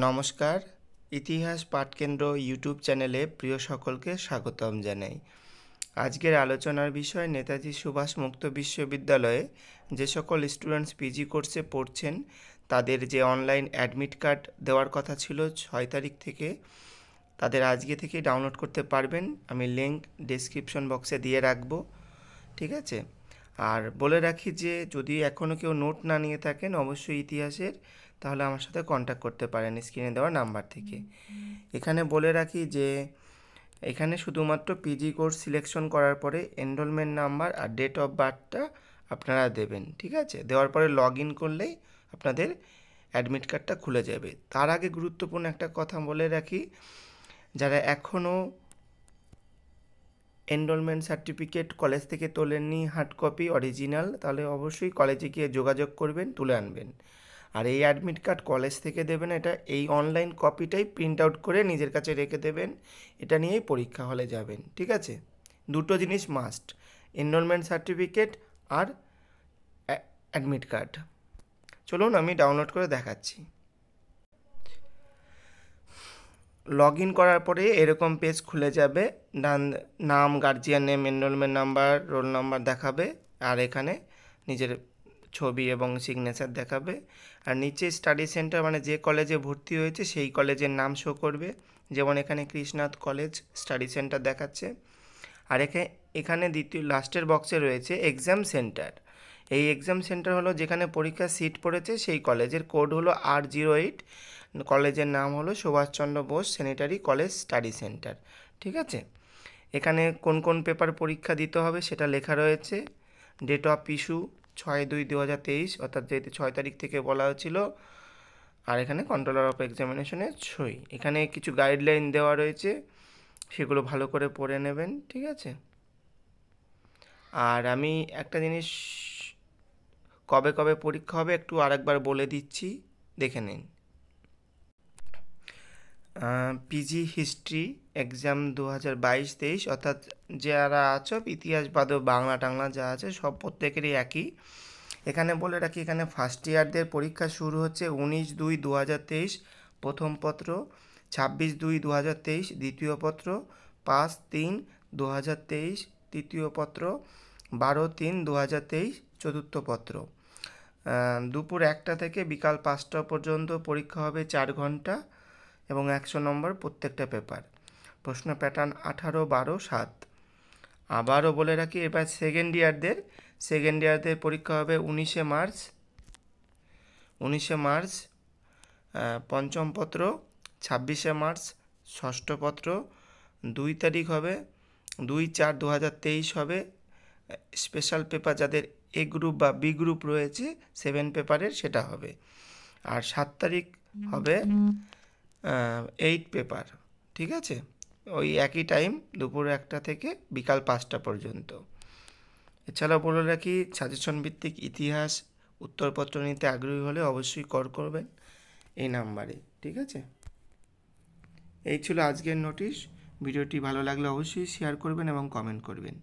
নমস্কার, ইতিহাস পাঠকেন্দ্র ইউটিউব চ্যানেলে প্রিয় সকলকে স্বাগতম জানাই। আজকের আলোচনার বিষয় নেতাজি সুভাষ মুক্ত বিশ্ববিদ্যালয়ে যে সকল স্টুডেন্টস পিজি কোর্সে পড়ছেন তাদের যে অনলাইন অ্যাডমিট কার্ড দেওয়ার কথা ছিল 6 তারিখ থেকে, তাদের আজকে থেকে ডাউনলোড করতে পারবেন। আমি লিঙ্ক ডেসক্রিপশন বক্সে দিয়ে রাখবো, ঠিক আছে। আর বলে রাখি যে যদি এখনও কেউ নোট না নিয়ে থাকেন অবশ্যই ইতিহাসের, তাহলে আমার সাথে কন্ট্যাক্ট করতে পারেন স্ক্রিনে দেওয়া নাম্বার থেকে। এখানে বলে রাখি যে এখানে শুধুমাত্র পিজি কোর্স সিলেকশন করার পরে এনরোলমেন্ট নাম্বার আর ডেট অফ বার্থটা আপনারা দেবেন, ঠিক আছে। দেওয়ার পরে লগ ইন করলেই আপনাদের অ্যাডমিট কার্ডটা খুলে যাবে। তার আগে গুরুত্বপূর্ণ একটা কথা বলে রাখি, যারা এখনও এনরোলমেন্ট সার্টিফিকেট কলেজ থেকে তোলেননি হার্ড কপি অরিজিনাল, তাহলে অবশ্যই কলেজে গিয়ে যোগাযোগ করবেন, তুলে আনবেন। আর এই অ্যাডমিট কার্ড কলেজ থেকে দেবেন, এটা এই অনলাইন কপিটাই প্রিন্ট আউট করে নিজের কাছে রেখে দেবেন, এটা নিয়েই পরীক্ষা হলে যাবেন, ঠিক আছে। দুটো জিনিস মাস্ট, এনরোলমেন্ট সার্টিফিকেট আর অ্যাডমিট কার্ড। চলুন আমি ডাউনলোড করে দেখাচ্ছি। লগ ইন করার পরে এরকম পেজ খুলে যাবে। নাম, guardian name, enrolment number, roll number দেখাবে, আর এখানে নিজের ছবি এবং সিগনেচার দেখাবে। আর নিচে স্টাডি সেন্টার মানে যে কলেজে ভর্তি হয়েছে সেই কলেজের নাম শো করবে, যেমন এখানে কৃষ্ণনাথ কলেজ স্টাডি সেন্টার দেখাচ্ছে। আর এখানে লাস্টের বক্সে রয়েছে এক্সাম সেন্টার। এই এক্সাম সেন্টার হলো যেখানে পরীক্ষার সিট পড়েছে সেই কলেজের কোড হলো R08, কলেজের নাম হলো Subhash Chandra Bose sanitary college study centre, ঠিক আছে। এখানে কোন কোন পেপার পরীক্ষা দিতে হবে সেটা লেখা রয়েছে। ডেট অফ ইস্যু 6/2/2023, অর্থাৎ যেহেতু 6 তারিখ থেকে বলা হয়েছিল। আর এখানে কন্ট্রোলার অফ এক্সামিনেশনের সই। এখানে কিছু গাইডলাইন দেওয়া রয়েছে, সেগুলো ভালো করে পড়ে নেবেন, ঠিক আছে। আর আমি একটা জিনিস, কবে কবে পরীক্ষা হবে একটু আরেকবার বলে দিচ্ছি, দেখে নিন। পিজি হিস্ট্রি এক্সাম 2022-23, অর্থাৎ যারা আছো ইতিহাস বাদেও বাংলা টাংলা যা আছে সব প্রত্যেকেরই একই। এখানে বলে রাখি, এখানে ফার্স্ট ইয়ারদের পরীক্ষা শুরু হচ্ছে 19/2/2023 প্রথম পত্র, 26/2/2023 দ্বিতীয় পত্র, 5/3/2023 তৃতীয় পত্র, 12/3/2023 চতুর্থ পত্র। দুপুর 1টা থেকে বিকাল 5টা পর্যন্ত পরীক্ষা হবে, 4 ঘন্টা এবং 100 নম্বর প্রত্যেকটা পেপার। প্রশ্ন প্যাটার্ন 18, 12, 7। আবারও বলে রাখি, এবার সেকেন্ড ইয়ারদের পরীক্ষা হবে 19শে মার্চ পঞ্চম পত্র, 26শে মার্চ ষষ্ঠ পত্র, 2 তারিখ হবে 2/4/2023 হবে স্পেশাল পেপার, যাদের এ গ্রুপ বা বি গ্রুপ রয়েছে 7 পেপারের সেটা হবে। আর 7 তারিখ হবে 8 পেপার, ঠিক আছে। ওই একই টাইম দুপুর 1টা থেকে বিকাল 5টা পর্যন্ত। এছাড়াও বলে রাখি, সাজেশন ভিত্তিক ইতিহাস উত্তরপত্র নিতে আগ্রহী হলে অবশ্যই কল করবেন এই নাম্বারে, ঠিক আছে। এই ছিল আজকের নোটিশ। ভিডিওটি ভালো লাগলে অবশ্যই শেয়ার করবেন এবং কমেন্ট করবেন।